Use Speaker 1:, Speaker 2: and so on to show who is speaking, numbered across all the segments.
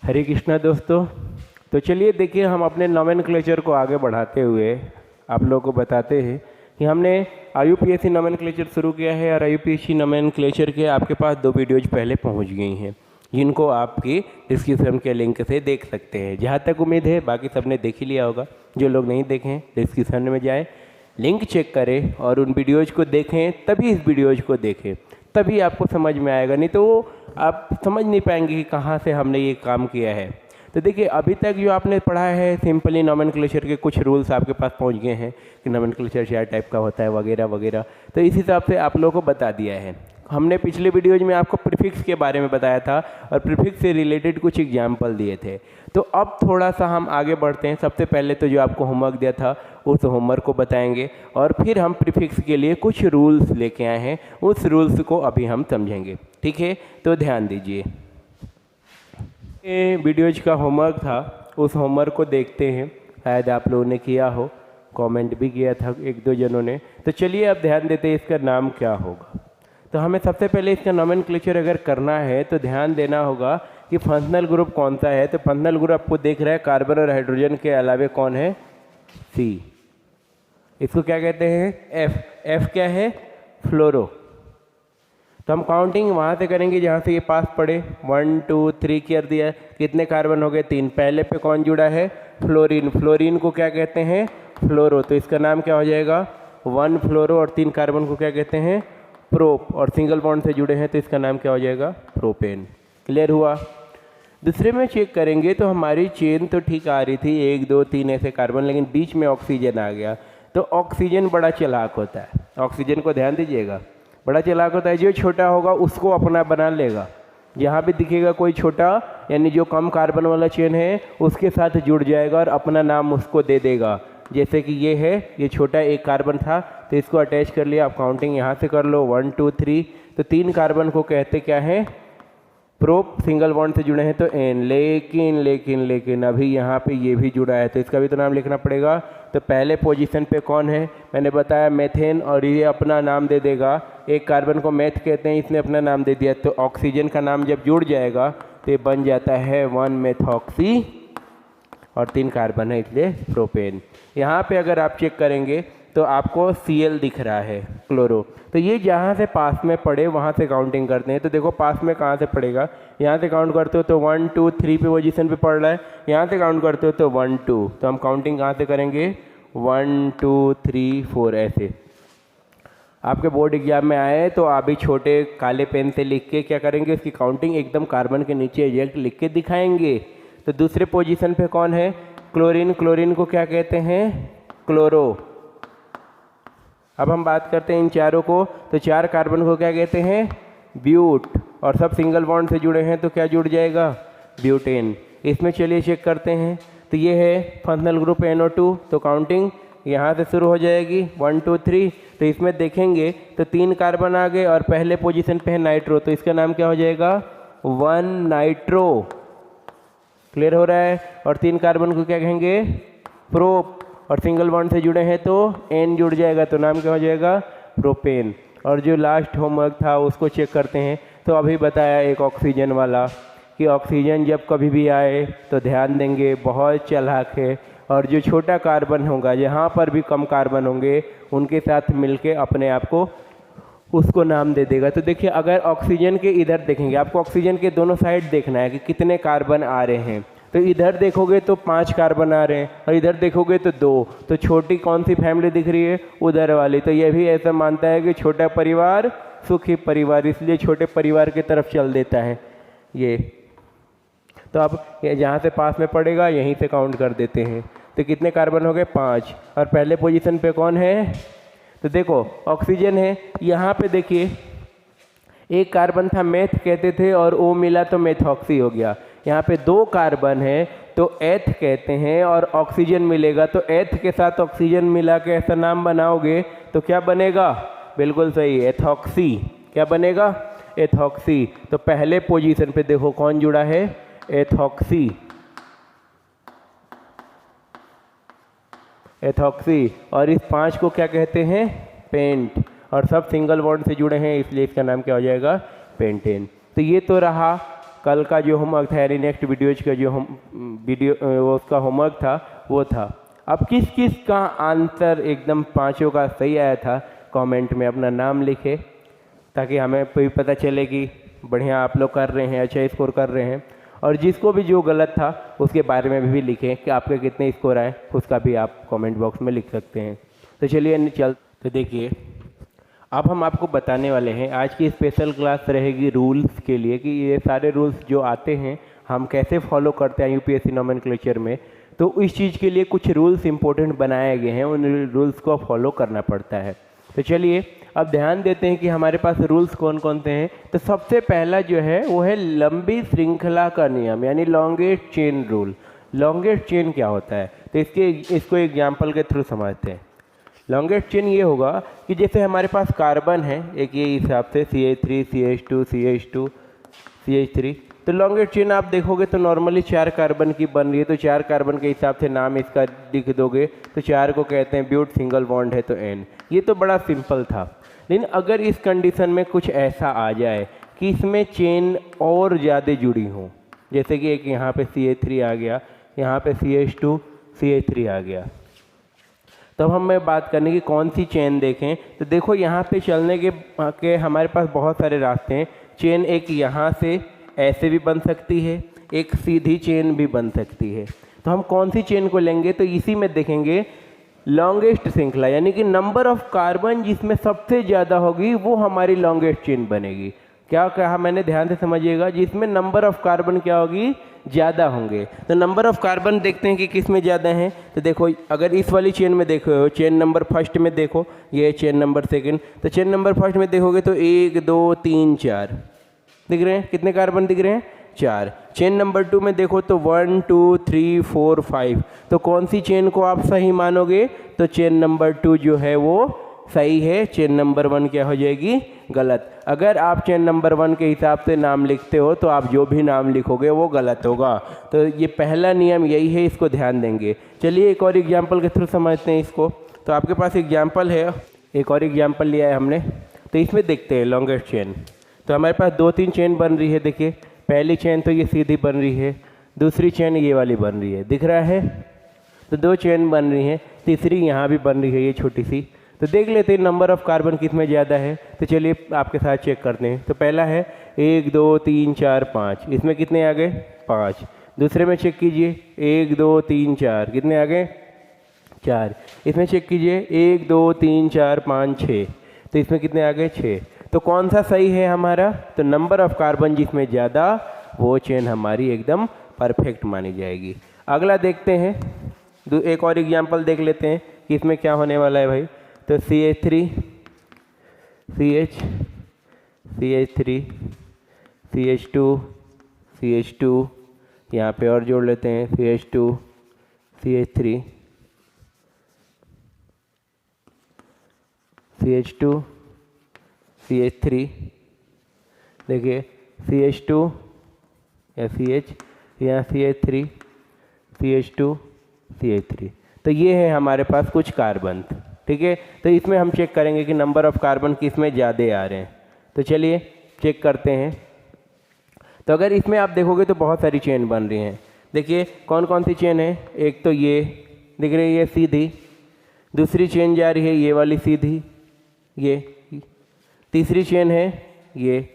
Speaker 1: हरे कृष्णा दोस्तों। तो चलिए देखिए, हम अपने नोमेनक्लेचर को आगे बढ़ाते हुए आप लोगों को बताते हैं कि हमने IUPAC नोमेनक्लेचर शुरू किया है और IUPAC नोमेनक्लेचर के आपके पास 2 वीडियोज पहले पहुंच गई हैं, जिनको आपकी डिस्क्रिप्शन के लिंक से देख सकते हैं। जहां तक उम्मीद है बाकी सबने देख ही लिया होगा। जो लोग नहीं देखे हैं डिस्क्रिप्शन में जाएँ, लिंक चेक करें और उन वीडियोज़ को देखें, तभी इस वीडियोज़ को देखें, तभी आपको समझ में आएगा। नहीं तो आप समझ नहीं पाएंगे कि कहाँ से हमने ये काम किया है। तो देखिए, अभी तक जो आपने पढ़ा है सिंपली नोमेनक्लेचर के कुछ रूल्स आपके पास पहुंच गए हैं कि नोमेनक्लेचर क्या टाइप का होता है वगैरह वगैरह। तो इस हिसाब से आप लोगों को बता दिया है। हमने पिछले वीडियोज में आपको प्रीफिक्स के बारे में बताया था और प्रीफिक्स से रिलेटेड कुछ एग्जाम्पल दिए थे। तो अब थोड़ा सा हम आगे बढ़ते हैं। सबसे पहले तो जो आपको होमवर्क दिया था उस होमवर्क को बताएंगे और फिर हम प्रीफिक्स के लिए कुछ रूल्स लेके आए हैं, उस रूल्स को अभी हम समझेंगे। ठीक है, तो ध्यान दीजिए। ये वीडियोज का होमवर्क था, उस होमवर्क को देखते हैं। शायद आप लोगों ने किया हो, कमेंट भी किया था 1-2 जनों ने। तो चलिए अब ध्यान देते हैं इसका नाम क्या होगा। तो हमें सबसे पहले इसका नोमेनक्लेचर अगर करना है तो ध्यान देना होगा कि फंक्शनल ग्रुप कौन सा है। तो फंक्शनल ग्रुप आपको देख रहा है, कार्बन और हाइड्रोजन के अलावे कौन है? C। इसको क्या कहते हैं? F क्या है? फ्लोरो। तो हम काउंटिंग वहाँ से करेंगे जहाँ से ये पास पड़े। 1 2 3 कर दिया। कितने कार्बन हो गए? 3। पहले पे कौन जुड़ा है? फ्लोरीन। फ्लोरीन को क्या कहते हैं? फ्लोरो। तो इसका नाम क्या हो जाएगा? 1 फ्लोरो। और 3 कार्बन को क्या कहते हैं? प्रोप। और सिंगल बॉन्ड से जुड़े हैं तो इसका नाम क्या हो जाएगा? प्रोपेन। क्लियर हुआ? दूसरे में चेक करेंगे तो हमारी चेन तो ठीक आ रही थी, 1 2 3 ऐसे कार्बन, लेकिन बीच में ऑक्सीजन आ गया। तो ऑक्सीजन बड़ा चालाक होता है। ऑक्सीजन को ध्यान दीजिएगा, बड़ा चालाक होता है। जो छोटा होगा उसको अपना बना लेगा। जहाँ भी दिखेगा कोई छोटा, यानी जो कम कार्बन वाला चेन है, उसके साथ जुड़ जाएगा और अपना नाम उसको दे देगा। जैसे कि ये है, ये छोटा एक कार्बन था तो इसको अटैच कर लिया। आप काउंटिंग यहाँ से कर लो 1 2 3। तो 3 कार्बन को कहते क्या है? प्रोप। सिंगल बॉन्ड से जुड़े हैं तो एन। लेकिन अभी यहाँ पे ये भी जुड़ा है तो इसका भी तो नाम लिखना पड़ेगा। तो पहले पोजीशन पे कौन है? मैंने बताया मेथेन, और ये अपना नाम दे देगा। एक कार्बन को मेथ कहते हैं, इसने अपना नाम दे दिया। तो ऑक्सीजन का नाम जब जुड़ जाएगा तो ये बन जाता है 1 मेथॉक्सी, और 3 कार्बन है इसलिए प्रोपेन। यहाँ पे अगर आप चेक करेंगे तो आपको Cl दिख रहा है, क्लोरो। तो ये जहाँ से पास में पड़े वहाँ से काउंटिंग करते हैं। तो देखो पास में कहाँ से पड़ेगा? यहाँ से काउंट करते हो तो 1 2 3 पे पोजीशन पे पड़ रहा है। यहाँ से काउंट करते हो तो 1 2। तो हम काउंटिंग कहाँ से करेंगे? 1 2 3 4 ऐसे। आपके बोर्ड एग्जाम में आए तो आप भी छोटे काले पेन से लिख के क्या करेंगे? उसकी काउंटिंग एकदम कार्बन के नीचे एग्जैक्ट लिख के दिखाएंगे। तो दूसरे पोजीशन पे कौन है? क्लोरीन। क्लोरीन को क्या कहते हैं? क्लोरो। अब हम बात करते हैं इन चारों को। तो 4 कार्बन को क्या कहते हैं? ब्यूट। और सब सिंगल बॉन्ड से जुड़े हैं तो क्या जुड़ जाएगा? ब्यूटेन। इसमें चलिए चेक करते हैं। तो ये है फंक्शनल ग्रुप NO2। तो काउंटिंग यहाँ से शुरू हो जाएगी 1 2 3। तो इसमें देखेंगे तो 3 कार्बन आ गए और पहले पोजीशन पे है नाइट्रो। तो इसका नाम क्या हो जाएगा? 1 नाइट्रो। क्लियर हो रहा है? और 3 कार्बन को क्या कहेंगे? प्रोप। और सिंगल बॉन्ड से जुड़े हैं तो N जुड़ जाएगा, तो नाम क्या हो जाएगा? प्रोपेन। और जो लास्ट होमवर्क था उसको चेक करते हैं। तो अभी बताया एक ऑक्सीजन वाला कि ऑक्सीजन जब कभी भी आए तो ध्यान देंगे, बहुत चालाक है। और जो छोटा कार्बन होगा, जहाँ पर भी कम कार्बन होंगे, उनके साथ मिलके अपने आप को उसको नाम दे देगा। तो देखिए, अगर ऑक्सीजन के इधर देखेंगे, आपको ऑक्सीजन के दोनों साइड देखना है कि कितने कार्बन आ रहे हैं। तो इधर देखोगे तो 5 कार्बन आ रहे हैं और इधर देखोगे तो 2। तो छोटी कौन सी फैमिली दिख रही है? उधर वाली। तो ये भी ऐसा मानता है कि छोटा परिवार सुखी परिवार, इसलिए छोटे परिवार की तरफ चल देता है ये। तो अब जहाँ से पास में पड़ेगा यहीं से काउंट कर देते हैं। तो कितने कार्बन हो गए? 5। और पहले पोजीशन पे कौन है? तो देखो ऑक्सीजन है। यहाँ पे देखिए, एक कार्बन था मेथ कहते थे और O मिला तो मेथॉक्सी हो गया। यहाँ पे 2 कार्बन है तो एथ कहते हैं, और ऑक्सीजन मिलेगा तो एथ के साथ ऑक्सीजन मिला के ऐसा नाम बनाओगे तो क्या बनेगा? बिल्कुल सही, एथॉक्सी। क्या बनेगा? एथॉक्सी। तो पहले पोजीशन पे देखो कौन जुड़ा है? एथॉक्सी। एथॉक्सी, और इस 5 को क्या कहते हैं? पेंट, और सब सिंगल बॉन्ड से जुड़े हैं इसलिए इसका नाम क्या हो जाएगा? पेंटेन। तो ये तो रहा कल का जो होमवर्क था, यानी नेक्स्ट वीडियोज का जो वो उसका होमवर्क था वो था। अब किस किस का आंसर एकदम 5 का सही आया था, कमेंट में अपना नाम लिखे ताकि हमें भी पता चले कि बढ़िया आप लोग कर रहे हैं, अच्छा स्कोर कर रहे हैं। और जिसको भी जो गलत था उसके बारे में भी लिखें कि आपके कितने स्कोर आए, उसका भी आप कमेंट बॉक्स में लिख सकते हैं। तो चलिए तो देखिए अब हम आपको बताने वाले हैं, आज की स्पेशल क्लास रहेगी रूल्स के लिए कि ये सारे रूल्स जो आते हैं हम कैसे फॉलो करते हैं यूपीएससी नोमेनक्लेचर में। तो इस चीज़ के लिए कुछ रूल्स इंपॉर्टेंट बनाए गए हैं, उन रूल्स को फॉलो करना पड़ता है। तो चलिए अब ध्यान देते हैं कि हमारे पास रूल्स कौन कौन से हैं। तो सबसे पहला जो है वो है लंबी श्रृंखला का नियम, यानी longest chain rule. Longest chain क्या होता है? तो इसको एग्जाम्पल के थ्रू समझते हैं। लॉन्गेस्ट चेन ये होगा कि जैसे हमारे पास कार्बन है एक, ये हिसाब से CH3 CH2 CH2 CH3, तो लॉन्गेस्ट चेन आप देखोगे तो नॉर्मली 4 कार्बन की बन रही है, तो 4 कार्बन के हिसाब से नाम इसका लिख दोगे, तो 4 को कहते हैं ब्यूट, सिंगल बॉन्ड है तो N। ये तो बड़ा सिंपल था। लेकिन अगर इस कंडीशन में कुछ ऐसा आ जाए कि इसमें चेन और ज़्यादा जुड़ी हो, जैसे कि एक यहाँ पे CH3 आ गया, यहाँ पे CH2 CH3 आ गया, तब हमें बात करने की कौन सी चेन देखें। तो देखो यहाँ पे चलने के हमारे पास बहुत सारे रास्ते हैं। चेन एक यहाँ से ऐसे भी बन सकती है, एक सीधी चेन भी बन सकती है। तो हम कौन सी चेन को लेंगे? तो इसी में देखेंगे लॉन्गेस्ट श्रृंखला, यानी कि नंबर ऑफ कार्बन जिसमें सबसे ज़्यादा होगी वो हमारी लॉन्गेस्ट चेन बनेगी। क्या कहा मैंने? ध्यान से समझिएगा, जिसमें नंबर ऑफ कार्बन क्या होगी? ज़्यादा होंगे। तो नंबर ऑफ कार्बन देखते हैं कि किस में ज़्यादा हैं। तो देखो अगर इस वाली चेन में देखो, चेन नंबर फर्स्ट में देखो, ये चेन नंबर सेकंड, तो चेन नंबर फर्स्ट में देखोगे तो 1 2 3 4 दिख रहे हैं। कितने कार्बन दिख रहे हैं? 4। चेन नंबर 2 में देखो तो 1 2 3 4 5। तो कौन सी चेन को आप सही मानोगे? तो चेन नंबर 2 जो है वो सही है, चेन नंबर 1 क्या हो जाएगी? गलत। अगर आप चेन नंबर 1 के हिसाब से नाम लिखते हो तो आप जो भी नाम लिखोगे वो गलत होगा। तो ये पहला नियम यही है, इसको ध्यान देंगे। चलिए एक और एग्जाम्पल के थ्रू समझते हैं इसको। तो आपके पास एग्जाम्पल है, एक और एग्जाम्पल लिया है हमने, तो इसमें देखते हैं लॉन्गेस्ट चेन। तो हमारे पास 2-3 चेन बन रही है। देखिए पहली चेन तो ये सीधी बन रही है, दूसरी चेन ये वाली बन रही है, दिख रहा है? तो 2 चेन बन रही हैं, तीसरी यहाँ भी बन रही है ये छोटी सी। तो देख लेते हैं नंबर ऑफ कार्बन किस में ज़्यादा है। तो चलिए आपके साथ चेक करते हैं। तो पहला है 1 2 3 4 5, इसमें कितने आ गए? 5। दूसरे में चेक कीजिए 1 2 3 4, कितने आ गए? 4। इसमें चेक कीजिए 1 2 3 4 5 6, तो इसमें कितने आ गए? 6। तो कौन सा सही है हमारा? तो नंबर ऑफ कार्बन जिसमें ज़्यादा वो चेन हमारी एकदम परफेक्ट मानी जाएगी। अगला देखते हैं, एक और एग्जाम्पल देख लेते हैं कि इसमें क्या होने वाला है भाई। तो CH3 CH3 CH2 CH2, यहाँ पे और जोड़ लेते हैं CH2 CH3 CH2 CH3, देखिए CH2 या CH, यहाँ CH3 CH2 CH3। तो ये है हमारे पास कुछ कार्बन, ठीक है। तो इसमें हम चेक करेंगे कि नंबर ऑफ कार्बन किस में ज़्यादा आ रहे हैं। तो चलिए चेक करते हैं। तो अगर इसमें आप देखोगे तो बहुत सारी चेन बन रही हैं। देखिए कौन कौन सी चेन है? एक तो ये दिख रही है सीधी, दूसरी चेन जा रही है ये वाली सीधी, ये तीसरी चेन है ये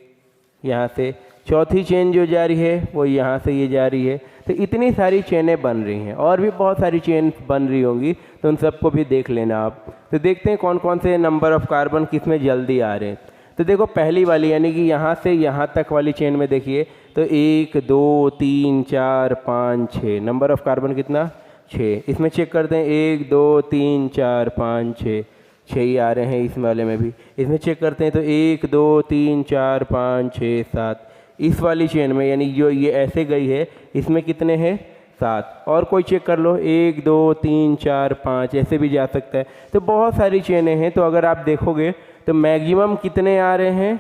Speaker 1: यहाँ से, चौथी चेन जो जा रही है वो यहाँ से ये जा रही है। तो इतनी सारी चेनें बन रही हैं, और भी बहुत सारी चेन बन रही होंगी, तो उन सबको भी देख लेना आप। तो देखते हैं कौन कौन से नंबर ऑफ कार्बन किस में जल्दी आ रहे हैं। तो देखो पहली वाली यानी कि यहाँ से यहाँ तक वाली चेन में देखिए तो 1 2 3 4 5 6, नंबर ऑफ कार्बन कितना? 6। इसमें चेक करते हैं 1 2 3 4 5 6, 6 ही आ रहे हैं इस वाले में भी। इसमें चेक करते हैं तो 1 2 3 4 5 6 7, इस वाली चेन में यानी जो ये ऐसे गई है इसमें कितने हैं? 7। और कोई चेक कर लो 1 2 3 4 5, ऐसे भी जा सकता है। तो बहुत सारी चेनें हैं। तो अगर आप देखोगे तो मैक्सिमम कितने आ रहे हैं?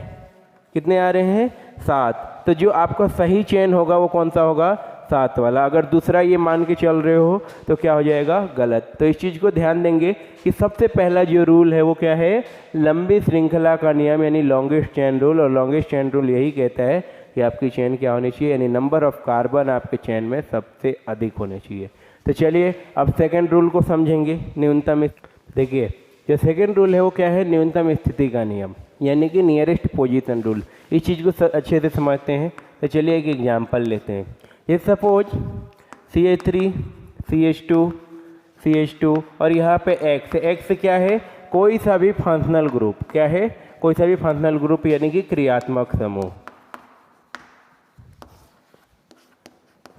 Speaker 1: कितने आ रहे हैं? 7। तो जो आपका सही चेन होगा वो कौन सा होगा? साथ वाला। अगर दूसरा ये मान के चल रहे हो तो क्या हो जाएगा, गलत। तो इस चीज़ को ध्यान देंगे कि सबसे पहला जो रूल है वो क्या है, लंबी श्रृंखला का नियम यानी लॉन्गेस्ट चेन रूल। और लॉन्गेस्ट चेन रूल यही कहता है कि आपकी चेन क्या होनी चाहिए, यानी नंबर ऑफ कार्बन आपके चेन में सबसे अधिक होने चाहिए। तो चलिए अब सेकेंड रूल को समझेंगे, न्यूनतम। देखिए जो सेकेंड रूल है वो क्या है, न्यूनतम स्थिति का नियम यानी कि नियरेस्ट पोजीशन रूल। इस चीज़ को अच्छे से समझते हैं। तो चलिए एक एग्जांपल लेते हैं। ये सपोज CH3 CH2 CH2 और यहाँ पे X क्या है, कोई सा भी फंक्शनल ग्रुप। क्या है, कोई सा भी फंक्शनल ग्रुप यानी कि क्रियात्मक समूह।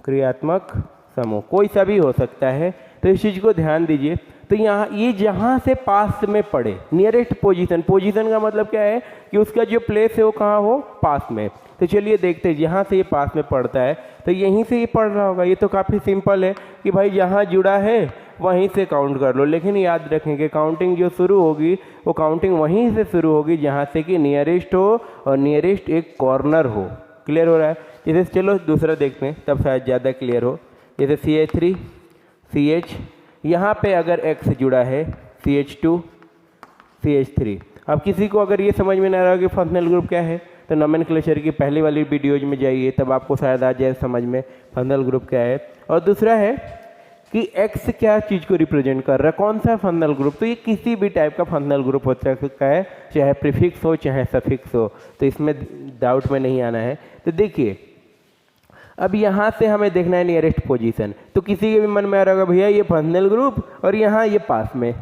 Speaker 1: क्रियात्मक समूह कोई सा भी हो सकता है। तो इस चीज़ को ध्यान दीजिए। तो यहाँ ये जहाँ से पास में पड़े, नियरेस्ट पोजीशन, पोजीशन का मतलब क्या है कि उसका जो प्लेस है वो कहाँ हो, पास में। तो चलिए देखते हैं, जहाँ से ये पास में पड़ता है तो यहीं से ये पड़ रहा होगा। ये तो काफ़ी सिंपल है कि भाई जहाँ जुड़ा है वहीं से काउंट कर लो। लेकिन याद रखेंगे काउंटिंग जो शुरू होगी वो काउंटिंग वहीं से शुरू होगी जहाँ से कि नियरेस्ट हो और नियरेस्ट एक कॉर्नर हो। क्लियर हो रहा है। जैसे चलो दूसरा देखते हैं तब शायद ज़्यादा क्लियर हो। जैसे CH3 CH, यहाँ पे अगर X जुड़ा है CH2 CH3। अब किसी को अगर ये समझ में ना रहा कि फंक्शनल ग्रुप क्या है तो नोमेनक्लेचर की पहली वाली वीडियोज में जाइए, तब आपको शायद आ जाए समझ में फंक्शनल ग्रुप क्या है। और दूसरा है कि X क्या चीज़ को रिप्रेजेंट कर रहा है, कौन सा फंक्शनल ग्रुप। तो ये किसी भी टाइप का फंक्शनल ग्रुप हो सकता है, चाहे प्रीफिक्स हो चाहे सफिक्स हो, तो इसमें डाउट में नहीं आना है। तो देखिए अब यहाँ से हमें देखना है नियरेस्ट पोजीशन। तो किसी के भी मन में आ रहा होगा भैया ये फंक्शनल ग्रुप और यहाँ ये पास में,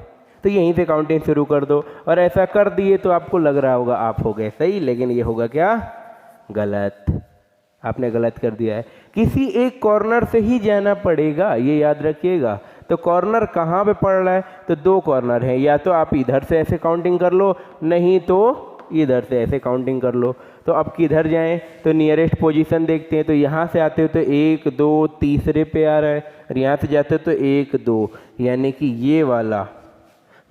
Speaker 1: तो यहीं से काउंटिंग शुरू कर दो। और ऐसा कर दिए तो आपको लग रहा होगा आप हो गए सही, लेकिन ये होगा क्या, गलत। आपने गलत कर दिया है। किसी एक कॉर्नर से ही जाना पड़ेगा, ये याद रखिएगा। तो कॉर्नर कहाँ पे पड़ रहा है, तो दो कॉर्नर हैं, या तो आप इधर से ऐसे काउंटिंग कर लो, नहीं तो इधर से ऐसे काउंटिंग कर लो। तो अब किधर जाएं, तो नियरेस्ट पोजीशन देखते हैं। तो यहाँ से आते हो तो 1 2 तीसरे पे आ रहा है, और यहाँ से जाते हो तो 1 2, यानी कि ये वाला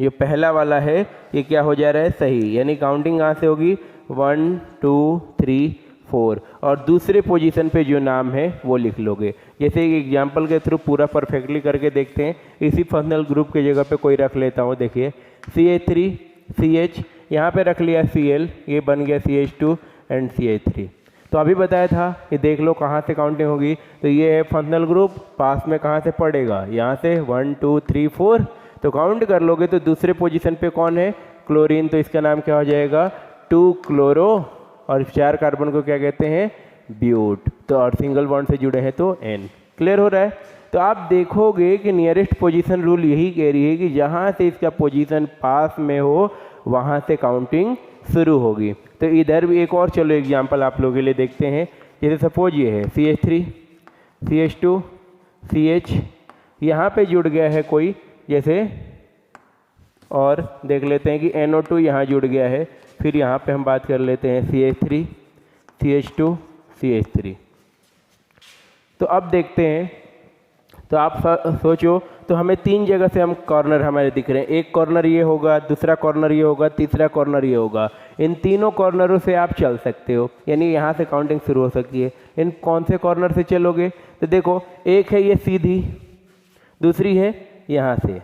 Speaker 1: ये पहला वाला है ये क्या हो जा रहा है, सही। यानी काउंटिंग कहाँ से होगी, 1 2 3 4, और दूसरे पोजीशन पे जो नाम है वो लिख लोगे। जैसे एक एग्जांपल के थ्रू पूरा परफेक्टली करके देखते हैं। इसी फंक्शनल ग्रुप की जगह पे कोई रख लेता हूँ। देखिए CH3 CH, यहाँ पे रख लिया Cl, ये बन गया CH2 एंड CH3। तो अभी बताया था कि देख लो कहाँ से काउंटिंग होगी। तो ये है फंक्शनल ग्रुप, पास में कहाँ से पड़ेगा, यहाँ से 1 2 3 4। तो काउंट कर लोगे तो दूसरे पोजीशन पे कौन है, क्लोरीन। तो इसका नाम क्या हो जाएगा, 2 क्लोरो, और 4 कार्बन को क्या कहते हैं, ब्यूट। तो और सिंगल बॉन्ड से जुड़े हैं तो N। क्लियर हो रहा है। तो आप देखोगे कि नियरेस्ट पोजीशन रूल यही कह रही है कि जहाँ से इसका पोजीशन पास में हो वहाँ से काउंटिंग शुरू होगी। तो इधर भी एक और चलो एग्जांपल आप लोगों के लिए देखते हैं। जैसे सपोज ये है CH3 CH2 CH, यहाँ पे जुड़ गया है कोई जैसे, और देख लेते हैं कि NO2 यहाँ जुड़ गया है। फिर यहाँ पे हम बात कर लेते हैं CH3 CH2 CH3। तो अब देखते हैं, तो आप सोचो, तो हमें 3 जगह से हम कॉर्नर हमारे दिख रहे हैं। एक कॉर्नर ये होगा, दूसरा कॉर्नर ये होगा, तीसरा कॉर्नर ये होगा। इन तीनों कॉर्नरों से आप चल सकते हो, यानी यहाँ से काउंटिंग शुरू हो सकती है। इन कौन से कॉर्नर से चलोगे, तो देखो एक है ये सीधी, दूसरी है यहाँ से।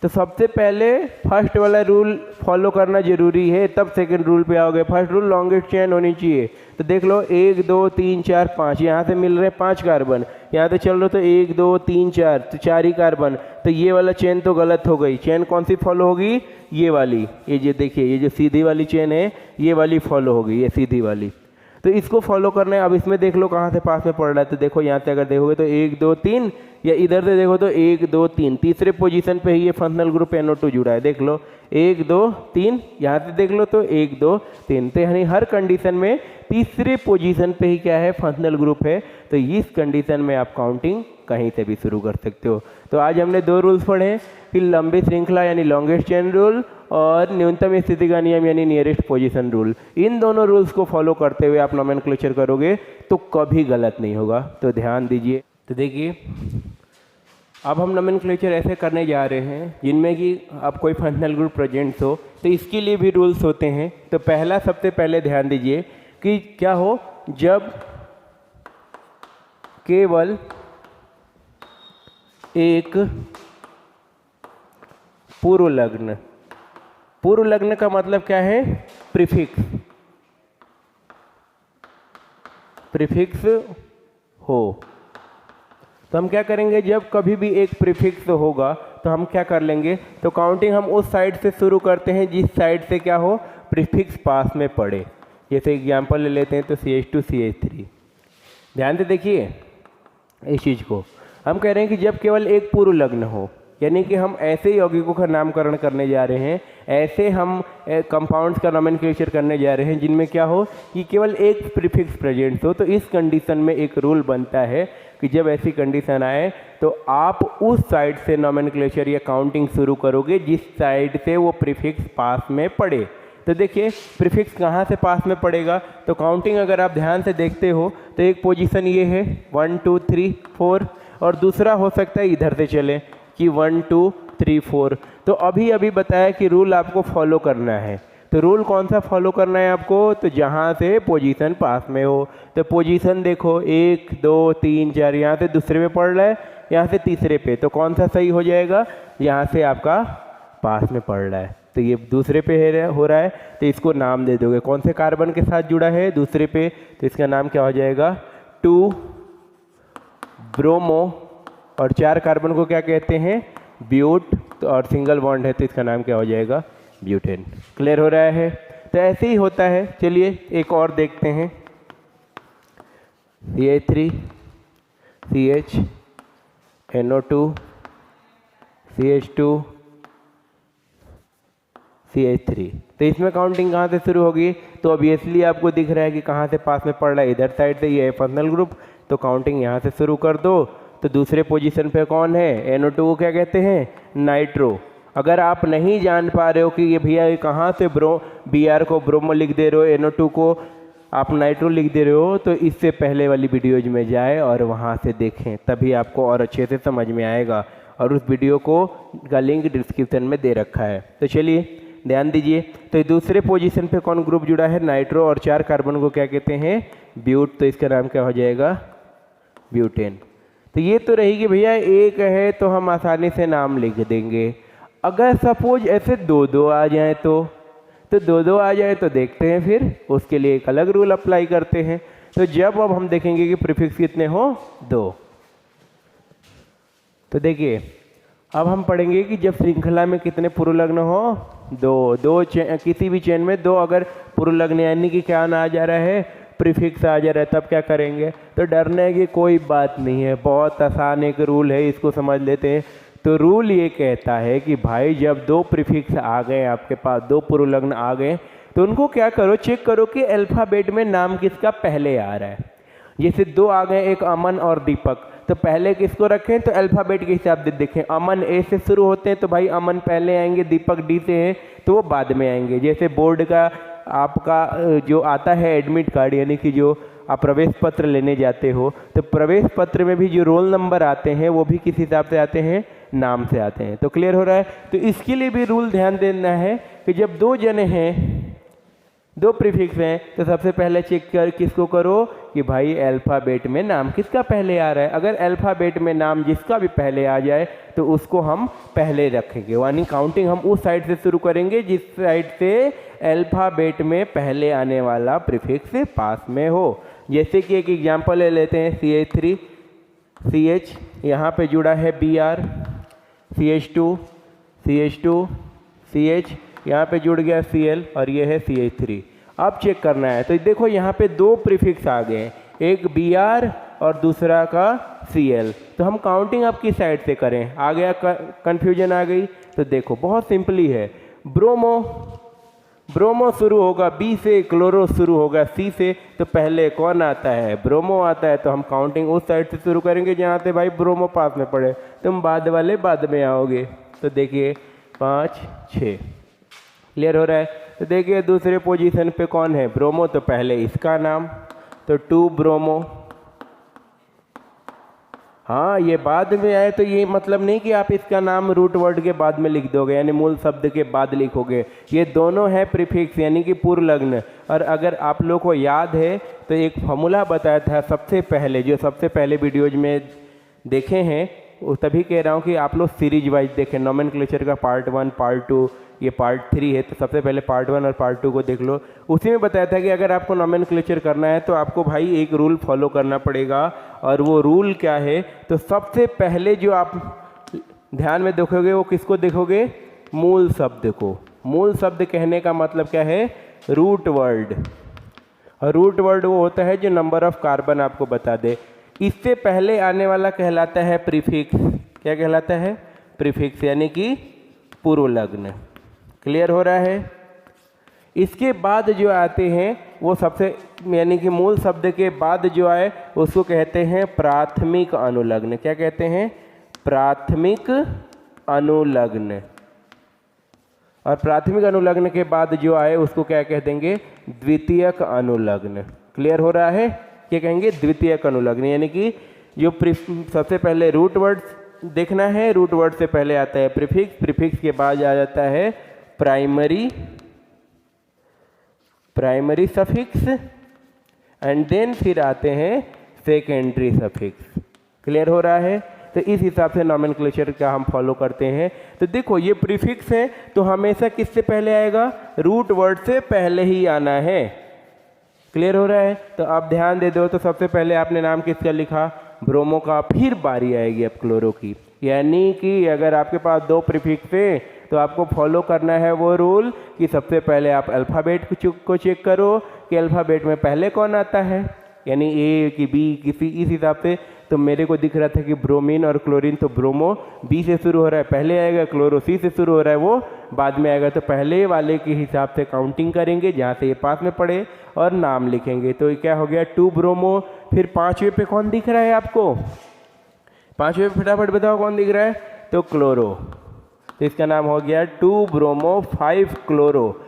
Speaker 1: तो सबसे पहले फर्स्ट वाला रूल फॉलो करना जरूरी है, तब सेकंड रूल पे आओगे। फर्स्ट रूल लॉन्गेस्ट चेन होनी चाहिए। तो देख लो 1 2 3 4 5, यहाँ से मिल रहे हैं 5 कार्बन, यहाँ से चल रहे तो 1 2 3 4, तो 4 ही कार्बन। तो ये वाला चेन तो गलत हो गई। चेन कौन सी फॉलो होगी, ये वाली। ये जो देखिए ये जो सीधी वाली चेन है ये वाली फॉलो होगी, ये सीधी वाली। तो इसको फॉलो करना है। अब इसमें देख लो कहाँ से पास में पड़ रहा है। तो देखो यहाँ से अगर देखोगे तो 1 2 3, या इधर से देखो तो 1 2 3, तीसरे पोजीशन पे ही ये फंक्शनल ग्रुप NO2 जुड़ा है। देख लो 1 2 3, यहाँ से देख लो तो 1 2 3। तो यानी हर कंडीशन में तीसरे पोजीशन पे ही क्या है, फंक्शनल ग्रुप है। तो इस कंडीशन में आप काउंटिंग कहीं से भी शुरू कर सकते हो। तो आज हमने 2 रूल्स पढ़े हैं कि लंबी श्रृंखला यानी लॉन्गेस्ट चेन रूल और न्यूनतम स्थिति का नियम यानी नियरेस्ट पोजीशन रूल। इन दोनों रूल्स को फॉलो करते हुए आप नोमेनक्लेचर करोगे तो कभी गलत नहीं होगा। तो ध्यान दीजिए। तो देखिए अब हम नोमेनक्लेचर ऐसे करने जा रहे हैं जिनमें कि अब कोई फंक्शनल ग्रुप प्रेजेंट हो, तो इसके लिए भी रूल्स होते हैं। तो पहला, सबसे पहले ध्यान दीजिए कि क्या हो, जब केवल एक पूर्व लग्न, पूर्व लग्न का मतलब क्या है? प्रीफिक्स, प्रीफिक्स हो। तो हम क्या करेंगे, जब कभी भी एक प्रीफिक्स होगा तो हम क्या कर लेंगे, तो काउंटिंग हम उस साइड से शुरू करते हैं जिस साइड से क्या हो, प्रीफिक्स पास में पड़े। जैसे एग्जांपल ले लेते हैं तो CH2 CH3। ध्यान से देखिए इस चीज़ को, हम कह रहे हैं कि जब केवल एक पूर्व लग्न हो, यानी कि हम ऐसे यौगिकों का नामकरण करने जा रहे हैं, ऐसे हम कंपाउंड्स का नोमेनक्लेचर करने जा रहे हैं जिनमें क्या हो कि केवल एक प्रीफिक्स प्रेजेंट हो। तो इस कंडीशन में एक रूल बनता है कि जब ऐसी कंडीशन आए तो आप उस साइड से नोमेनक्लेचर या काउंटिंग शुरू करोगे जिस साइड से वो प्रीफिक्स पास में पड़े। तो देखिए प्रीफिक्स कहाँ से पास में पड़ेगा, तो काउंटिंग अगर आप ध्यान से देखते हो तो एक पोजीशन ये है 1 2 3 4, और दूसरा हो सकता है इधर से चले कि 1 2 3 4। तो अभी अभी बताया कि रूल आपको फॉलो करना है। तो रूल कौन सा फॉलो करना है आपको, तो जहाँ से पोजीशन पास में हो। तो पोजीशन देखो 1 2 3 4, यहाँ से दूसरे पे पड़ रहा है, यहाँ से तीसरे पे, तो कौन सा सही हो जाएगा, यहाँ से आपका पास में पड़ रहा है तो ये दूसरे पे हो रहा है, तो इसको नाम दे दोगे। कौन से कार्बन के साथ जुड़ा है, दूसरे पे, तो इसका नाम क्या हो जाएगा, 2 ब्रोमो, और 4 कार्बन को क्या कहते हैं, ब्यूट, तो और सिंगल बॉन्ड है तो इसका नाम क्या हो जाएगा, ब्यूटेन। क्लियर हो रहा है? तो ऐसे ही होता है। चलिए एक और देखते हैं, CH3 CH NO2 CH2 CH3। तो इसमें काउंटिंग कहाँ से शुरू होगी, तो ऑब्वियसली आपको दिख रहा है कि कहाँ से पास में पड़ रहा है, इधर साइड से, ये है फंक्शनल ग्रुप, तो काउंटिंग यहाँ से शुरू कर दो। तो दूसरे पोजीशन पे कौन है, NO2 को क्या कहते हैं, नाइट्रो। अगर आप नहीं जान पा रहे हो कि ये भैया ये कहाँ से Br को ब्रोमो लिख दे रहे हो, NO2 को आप नाइट्रो लिख दे रहे हो, तो इससे पहले वाली वीडियोज में जाए और वहाँ से देखें, तभी आपको और अच्छे से समझ में आएगा। और उस वीडियो को का लिंक डिस्क्रिप्शन में दे रखा है। तो चलिए ध्यान दीजिए, तो दूसरे पोजीशन पे कौन ग्रुप जुड़ा है, नाइट्रो, और 4 कार्बन को क्या कहते हैं, ब्यूट, तो इसका नाम क्या हो जाएगा, ब्यूटेन। तो ये तो रहेगी भैया एक है तो हम आसानी से नाम लिख देंगे। अगर सपोज ऐसे 2-2 आ जाए तो 2-2 आ जाए तो देखते हैं, फिर उसके लिए एक अलग रूल अप्लाई करते हैं। तो जब अब हम देखेंगे कि प्रीफिक्स कितने हो, 2, तो देखिए अब हम पढ़ेंगे कि जब श्रृंखला में कितने पूर्व लग्न हो, 2 किसी भी चेन में 2 अगर पूर्व लग्न, यानी कि क्या आ जा रहा है, प्रीफिक्स आ जा रहा है, तब क्या करेंगे, तो डरने की कोई बात नहीं है, बहुत आसान एक रूल है, इसको समझ लेते हैं। तो रूल ये कहता है कि भाई जब 2 प्रीफिक्स आ गए आपके पास, 2 पूर्व लग्न आ गए, तो उनको क्या करो, चेक करो कि अल्फ़ाबेट में नाम किसका पहले आ रहा है। जैसे 2 आ गए, एक अमन और दीपक, तो पहले किसको रखें, तो अल्फ़ाबेट के हिसाब से देखें, अमन A से शुरू होते हैं तो भाई अमन पहले आएंगे, दीपक D से हैं तो वो बाद में आएंगे। जैसे बोर्ड का आपका जो आता है एडमिट कार्ड, यानी कि जो आप प्रवेश पत्र लेने जाते हो, तो प्रवेश पत्र में भी जो रोल नंबर आते हैं वो भी किस हिसाब से आते हैं, नाम से आते हैं। तो क्लियर हो रहा है? तो इसके लिए भी रूल ध्यान देना है कि जब 2 जने हैं, 2 प्रीफिक्स हैं, तो सबसे पहले चेक कर किसको करो कि भाई अल्फ़ाबेट में नाम किसका पहले आ रहा है। अगर अल्फ़ाबेट में नाम जिसका भी पहले आ जाए तो उसको हम पहले रखेंगे, यानी काउंटिंग हम उस साइड से शुरू करेंगे जिस साइड से अल्फ़ाबेट में पहले आने वाला प्रीफिक्स पास में हो। जैसे कि एक एग्जांपल ले लेते हैं, CH3 CH, यहाँ पे जुड़ा है Br, CH2 CH2 CH, यहाँ पे जुड़ गया Cl, और ये है CH3। अब चेक करना है, तो देखो यहाँ पे 2 प्रीफिक्स आ गए, एक Br और दूसरा का Cl। तो हम काउंटिंग अब किस साइड से करें, आ गया कन्फ्यूजन आ गई। तो देखो बहुत सिंपली है, ब्रोमो शुरू होगा B से, क्लोरो शुरू होगा C से, तो पहले कौन आता है, ब्रोमो आता है। तो हम काउंटिंग उस साइड से शुरू करेंगे जहाँ से भाई ब्रोमो पास में पड़े, तुम बाद वाले बाद में आओगे। तो देखिए 5 6, क्लियर हो रहा है? तो देखिए दूसरे पोजीशन पे कौन है, ब्रोमो, तो पहले इसका नाम, तो 2 ब्रोमो। हाँ, ये बाद में आए तो ये मतलब नहीं कि आप इसका नाम रूट वर्ड के बाद में लिख दोगे, यानी मूल शब्द के बाद लिखोगे। ये दोनों है प्रीफिक्स यानी कि पूर्व लग्न। और अगर आप लोग को याद है तो एक फॉर्मूला बताया था सबसे पहले, जो सबसे पहले वीडियोज में देखे हैं, वो तभी कह रहा हूँ कि आप लोग सीरीज वाइज देखें। नोमेनक्लेचर का पार्ट 1, पार्ट 2, ये पार्ट 3 है, तो सबसे पहले पार्ट 1 और पार्ट 2 को देख लो। उसी में बताया था कि अगर आपको नोमेनक्लेचर करना है तो आपको भाई एक रूल फॉलो करना पड़ेगा। और वो रूल क्या है, तो सबसे पहले जो आप ध्यान में देखोगे वो किसको देखोगे, मूल शब्द को। मूल शब्द कहने का मतलब क्या है, रूट वर्ड। और रूट वर्ड वो होता है जो नंबर ऑफ कार्बन आपको बता दे। इससे पहले आने वाला कहलाता है प्रीफिक्स। क्या कहलाता है, प्रीफिक्स यानी कि पूर्व लग्न। क्लियर हो रहा है। इसके बाद जो आते हैं वो सबसे यानी कि मूल शब्द के बाद जो आए उसको कहते हैं प्राथमिक अनुलग्न। क्या कहते हैं, प्राथमिक अनुलग्न। और प्राथमिक अनुलग्न के बाद जो आए उसको क्या कह देंगे, द्वितीयक अनुलग्न। क्लियर हो रहा है, क्या कहेंगे, द्वितीयक अनुलग्न। यानी कि जो सबसे पहले रूट वर्ड देखना है, रूट वर्ड से पहले आता है प्रीफिक्स, प्रीफिक्स के बाद आ जाता है प्राइमरी सफिक्स, एंड देन फिर आते हैं सेकेंडरी सफिक्स। क्लियर हो रहा है। तो इस हिसाब से नोमेनक्लेचर का हम फॉलो करते हैं। तो देखो ये प्रीफिक्स है तो हमेशा किससे पहले आएगा, रूट वर्ड से पहले ही आना है। क्लियर हो रहा है। तो आप ध्यान दे दो, तो सबसे पहले आपने नाम किसका लिखा, ब्रोमो का, फिर बारी आएगी अब क्लोरो की। यानी कि अगर आपके पास 2 प्रीफिक्स है तो आपको फॉलो करना है वो रूल कि सबसे पहले आप अल्फ़ाबेट को चेक करो कि अल्फ़ाबेट में पहले कौन आता है, यानी ए कि बी किसी, इस हिसाब से। तो मेरे को दिख रहा था कि ब्रोमीन और क्लोरीन, तो ब्रोमो बी से शुरू हो रहा है पहले आएगा, क्लोरो सी से शुरू हो रहा है वो बाद में आएगा। तो पहले वाले के हिसाब से काउंटिंग करेंगे जहाँ से ये पास में पड़े और नाम लिखेंगे। तो क्या हो गया, 2 ब्रोमो। फिर 5वें पे कौन दिख रहा है आपको, 5वें पे फटाफट बताओ कौन दिख रहा है, तो क्लोरो। तो इसका नाम हो गया 2 ब्रोमो 5 क्लोरो।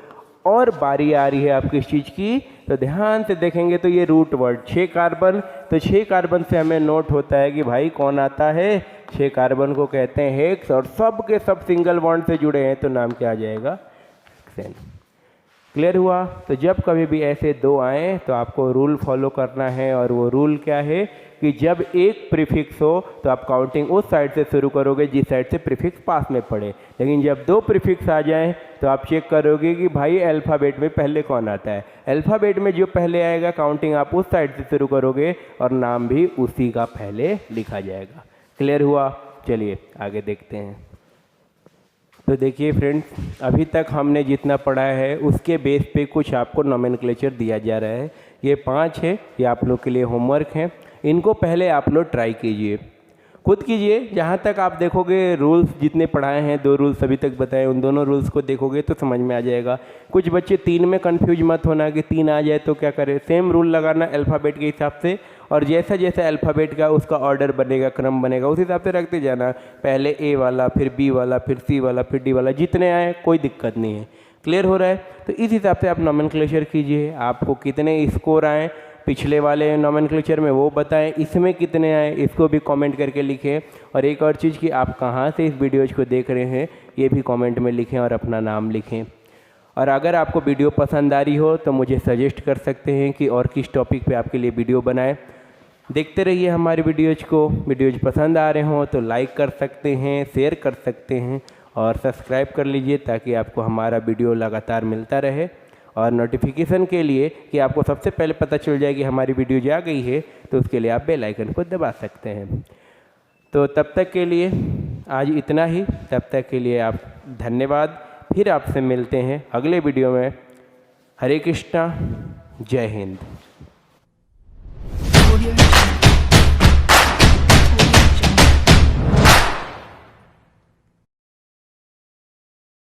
Speaker 1: और बारी आ रही है आप किस चीज़ की, तो ध्यान से देखेंगे तो ये रूट वर्ड 6 कार्बन। तो 6 कार्बन से हमें नोट होता है कि भाई कौन आता है, 6 कार्बन को कहते हैं हेक्स। और सब के सब सिंगल बॉन्ड से जुड़े हैं तो नाम क्या आ जाएगा, हेक्सेन। क्लियर हुआ। तो जब कभी भी ऐसे 2 आए तो आपको रूल फॉलो करना है। और वो रूल क्या है कि जब एक प्रीफिक्स हो तो आप काउंटिंग उस साइड से शुरू करोगे जिस साइड से प्रीफिक्स पास में पड़े। लेकिन जब 2 प्रीफिक्स आ जाएं तो आप चेक करोगे कि भाई अल्फ़ाबेट में पहले कौन आता है। अल्फ़ाबेट में जो पहले आएगा काउंटिंग आप उस साइड से शुरू करोगे और नाम भी उसी का पहले लिखा जाएगा। क्लियर हुआ। चलिए आगे देखते हैं। तो देखिए फ्रेंड्स, अभी तक हमने जितना पढ़ा है उसके बेस पे कुछ आपको नोमेनक्लेचर दिया जा रहा है। ये 5 है, ये आप लोग के लिए होमवर्क है। इनको पहले आप लोग ट्राई कीजिए, खुद कीजिए। जहाँ तक आप देखोगे रूल्स जितने पढ़ाए हैं, 2 रूल्स अभी तक बताए, उन दोनों रूल्स को देखोगे तो समझ में आ जाएगा। कुछ बच्चे 3 में कंफ्यूज मत होना कि 3 आ जाए तो क्या करें। सेम रूल लगाना अल्फ़ाबेट के हिसाब से, और जैसा जैसा अल्फ़ाबेट का उसका ऑर्डर बनेगा, क्रम बनेगा, उस हिसाब से रखते जाना। पहले ए वाला, फिर बी वाला, फिर सी वाला, फिर डी वाला, जितने आए कोई दिक्कत नहीं है। क्लियर हो रहा है। तो इस हिसाब से आप नोमेनक्लेचर कीजिए। आपको कितने स्कोर आए पिछले वाले नोमेनक्लेचर में वो बताएं, इसमें कितने आए इसको भी कमेंट करके लिखें। और एक और चीज़ कि आप कहाँ से इस वीडियोज़ को देख रहे हैं ये भी कमेंट में लिखें और अपना नाम लिखें। और अगर आपको वीडियो पसंद आ रही हो तो मुझे सजेस्ट कर सकते हैं कि और किस टॉपिक पे आपके लिए वीडियो बनाएं। देखते रहिए हमारी वीडियोज़ को। वीडियोज़ पसंद आ रहे हों तो लाइक कर सकते हैं, शेयर कर सकते हैं और सब्सक्राइब कर लीजिए ताकि आपको हमारा वीडियो लगातार मिलता रहे। और नोटिफिकेशन के लिए कि आपको सबसे पहले पता चल जाए कि हमारी वीडियो जा गई है, तो उसके लिए आप बेल आइकन को दबा सकते हैं। तो तब तक के लिए आज इतना ही। तब तक के लिए आप धन्यवाद। फिर आपसे मिलते हैं अगले वीडियो में। हरे कृष्णा, जय हिंद।